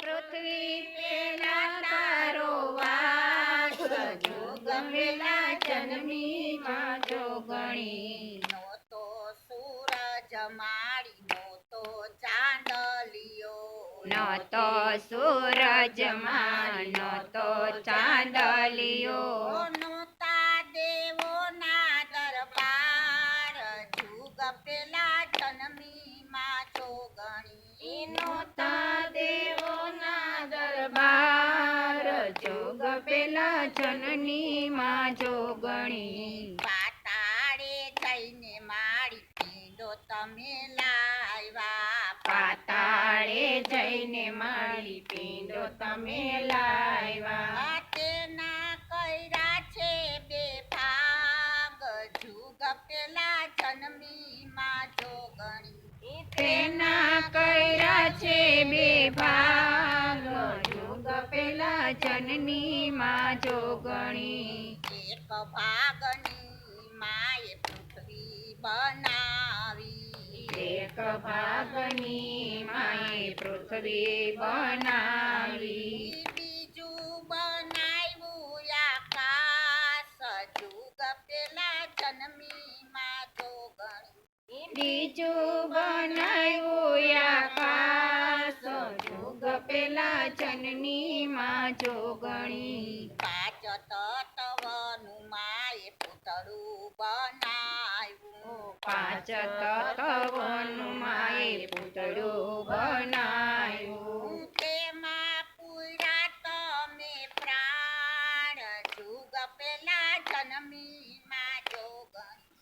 પૃથ્વી પેલા તારો વાસ, જોગ પેલા જન્મી માં જોગણી. નહોતો સૂરજ માળી નહોતો ચાંદલિયો, નતો સૂરજ માં નતો ચાંદલિયો, નહોતા દેવોના દરબાર, જુગ પેલા જન્મી માં જોગણી. નહોતા દેવોના દરબાર, જોગ પેલા જનની માં જોગણી. પાતાળે જઈને માળી પીંડો તમે લાવ્યા, પાતાળે જઈને મારી પીંડો તમે લાવ્યા. તેના કર્યા છે બે ભાગ, જુગ પેલા જન્મી માં જોગણી. તેના કર્યા છે બે ભાગ, જોગ પેલા જનની માં જોગણી. એક ભાગની માએ પૃથ્વી બનાવી, એક ભાગની માએ પૃથ્વી બનાવી. બીજું બનાવ્યું આકાશ, જુગ પેલા જન્મી માં જોગણી. બીજું બનાવ્યું આકાશ, જોગ પેલા જનની માં જોગણી. પાંચ તત્વનું માએ પૂતળું બનાવ્યું, પાંચ તત્વનું માએ પૂતળું બનાવ્યું. તેમાં પૂરા તમે પ્રાણ, જુગ પેલા જન્મી માં જોગણી.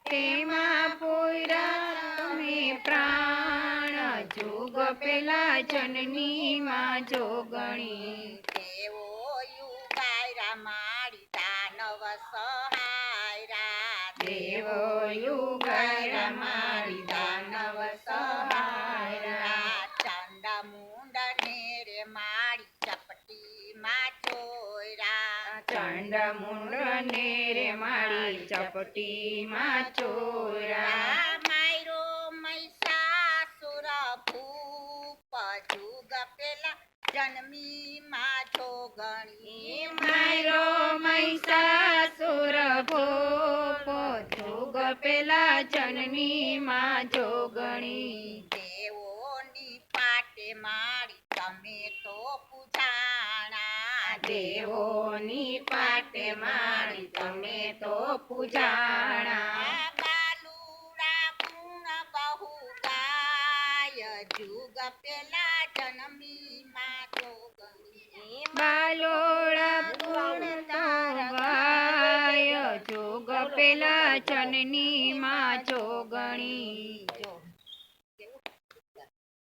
તેમાં પૂરા તમે પ્રાણ, જોગ પેલા જનની માં જોગણી. દેવો યુગાયરા મારી દાનવ સહાયરા, દેવો યુગાયરા મારી દાનવ સહાયરા. ચાંડા મુંડને રે મારી ચપટી માં ચોયરા, ચંડ મુંડને રે મારી ચપટી માં ચોરા. માયરો મહિષાસુર ભૂપ, જુગ પેલા જન્મી માં જોગણી. મારો મહિષાસુર ભૂપ, જોગ પેલા જનની માં જોગણી. દેવોની પાટે મારી તમે તો પૂજાણા, દેવોની પાટે મારી તમે તો પૂજાણા. બાલુડા ગુણ બહુ ગાય, જુગ પેલા જન્મી માં જોગણી. બાલોડા ગુણ ગાય, જોગ પેલા જનની માં જોગણી.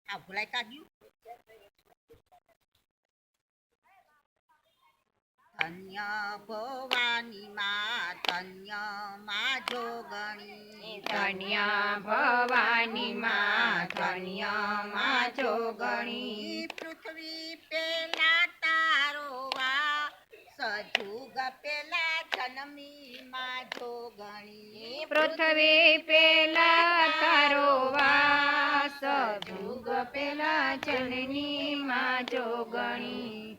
આ ભૂલાઈ કાઢ્યું. ધન્ય ભવાની માં ધન્ય માં જોગણી, ધન્ય ભવાની માં ધન્ય માં જોગણી. પૃથ્વી પેલા તારો વાસ, જુગ પેલા જન્મી માં જોગણી. પૃથ્વી પેલા તારો વાસ, જુગ પેલા જનની માં જોગણી.